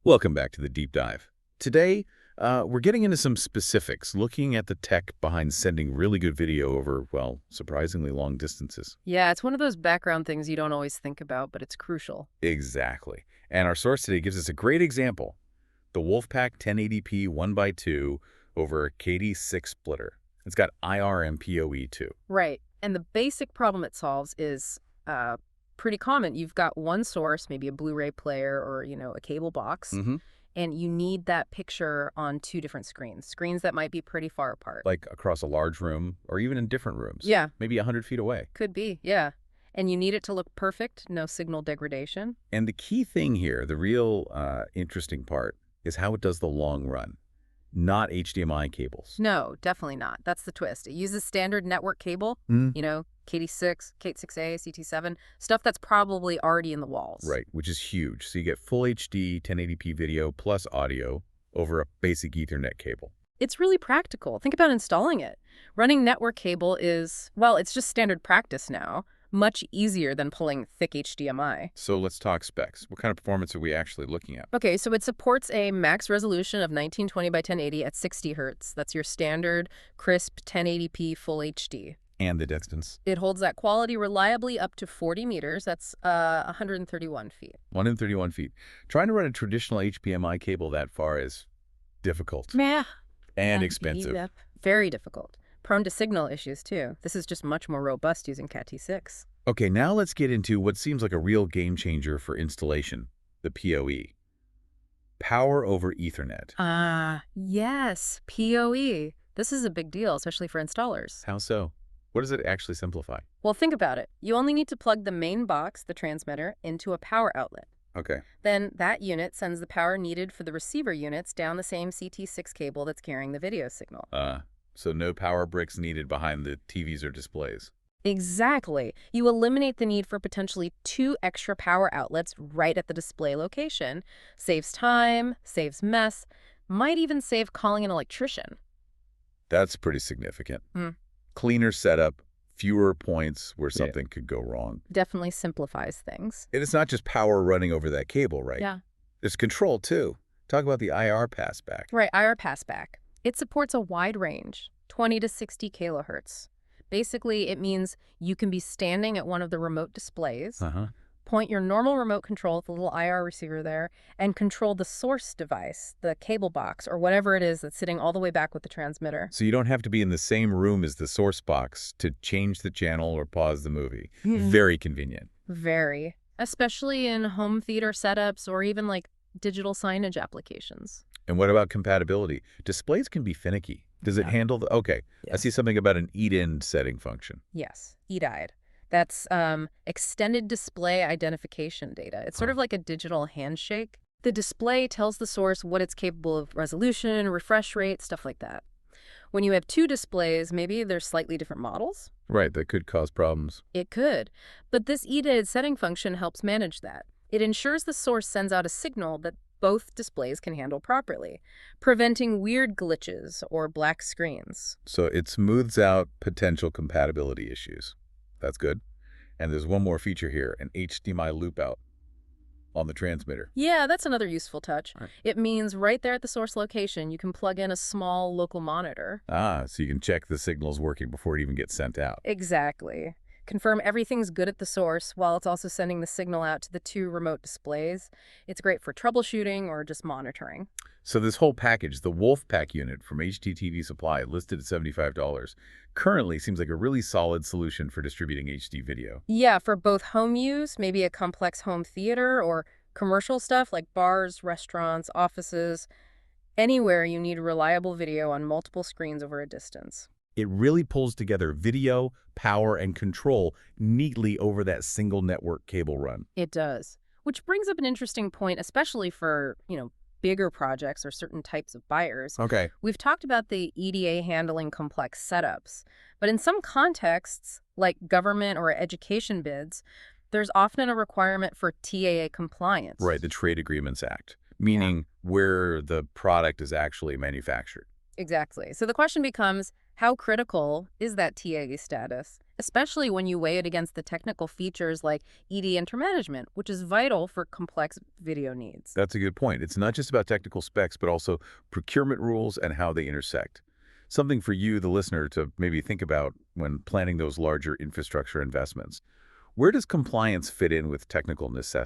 Welcome back to the Deep Dive. Today, we're getting into some specifics, looking at the tech behind sending really good video over, well, surprisingly long distances. Yeah, it's one of those background things you don't always think about, but it's crucial. Exactly. And our source today gives us a great example, the WolfPack 1080p 1x2 over CAT6 Splitter. It's got IR and POE too. Right. And the basic problem it solves is pretty common. You've got one source, maybe a Blu-ray player or, a cable box, and you need that picture on two different screens that might be pretty far apart. Like across a large room or even in different rooms. Yeah. Maybe 100 feet away. Could be, yeah. And you need it to look perfect, no signal degradation. And the key thing here, the real interesting part, is how it does the long run. Not HDMI cables. No, definitely not. That's the twist. It uses standard network cable, CAT6, CAT6A, CT7, stuff that's probably already in the walls. Right, which is huge. So you get full HD 1080p video plus audio over a basic Ethernet cable. It's really practical. Think about installing it. Running network cable is, well, it's just standard practice now. Much easier than pulling thick HDMI. So let's talk specs. What kind of performance are we actually looking at? Okay, so it supports a max resolution of 1920 by 1080 at 60 Hertz. That's your standard, crisp 1080p full HD. And the distance? It holds that quality reliably up to 40 meters. That's 131 feet. 131 feet. Trying to run a traditional HDMI cable that far is difficult. Yeah. And expensive. Very difficult. Prone to signal issues, too. This is just much more robust using CAT6. Okay, now let's get into what seems like a real game changer for installation, the PoE. Power over Ethernet. Yes, PoE. This is a big deal, especially for installers. How so? What does it actually simplify? Well, think about it. You only need to plug the main box, the transmitter, into a power outlet. Okay. Then that unit sends the power needed for the receiver units down the same CT6 cable that's carrying the video signal. So no power bricks needed behind the TVs or displays. Exactly. You eliminate the need for potentially 2 extra power outlets right at the display location. Saves time, saves mess, might even save calling an electrician. That's pretty significant. Cleaner setup, fewer points where something could go wrong. Definitely simplifies things. And it's not just power running over that cable, right? Yeah. There's control, too. Talk about the IR passback. Right, IR passback. It supports a wide range, 20 to 60 kilohertz. Basically, it means you can be standing at one of the remote displays, point your normal remote control with the little IR receiver there, and control the source device, the cable box, or whatever it is that's sitting all the way back with the transmitter. So you don't have to be in the same room as the source box to change the channel or pause the movie. Very convenient. Very. Especially in home theater setups or even like digital signage applications. And what about compatibility? Displays can be finicky. Does it handle the... Okay, I see something about an EDID setting function. Yes, EDID. That's extended display identification data. It's sort of like a digital handshake. The display tells the source what it's capable of resolution, refresh rate, stuff like that. When you have 2 displays, maybe they're slightly different models. Right, that could cause problems. It could. But this EDID setting function helps manage that. It ensures the source sends out a signal that both displays can handle properly, preventing weird glitches or black screens. So it smooths out potential compatibility issues. That's good. And there's one more feature here, an HDMI loop out on the transmitter. Yeah, that's another useful touch. Right. It means right there at the source location, you can plug in a small local monitor. So you can check the signal's working before it even gets sent out. Exactly. Confirm everything's good at the source while it's also sending the signal out to the 2 remote displays. It's great for troubleshooting or just monitoring. So this whole package, the WolfPack unit from HDTV Supply, listed at $75, currently seems like a really solid solution for distributing HD video. Yeah, for both home use, maybe a complex home theater, or commercial stuff like bars, restaurants, offices, anywhere you need reliable video on multiple screens over a distance. It really pulls together video, power, and control neatly over that single network cable run. It does. Which brings up an interesting point, especially for, bigger projects or certain types of buyers. Okay. We've talked about the EDA handling complex setups, but in some contexts, like government or education bids, there's often a requirement for TAA compliance. Right, the Trade Agreements Act, meaning where the product is actually manufactured. Exactly. So the question becomes, how critical is that TAA status? especially when you weigh it against the technical features like ED intermanagement, which is vital for complex video needs. That's a good point. It's not just about technical specs, but also procurement rules and how they intersect. Something for you, the listener, to maybe think about when planning those larger infrastructure investments. Where does compliance fit in with technical necessity?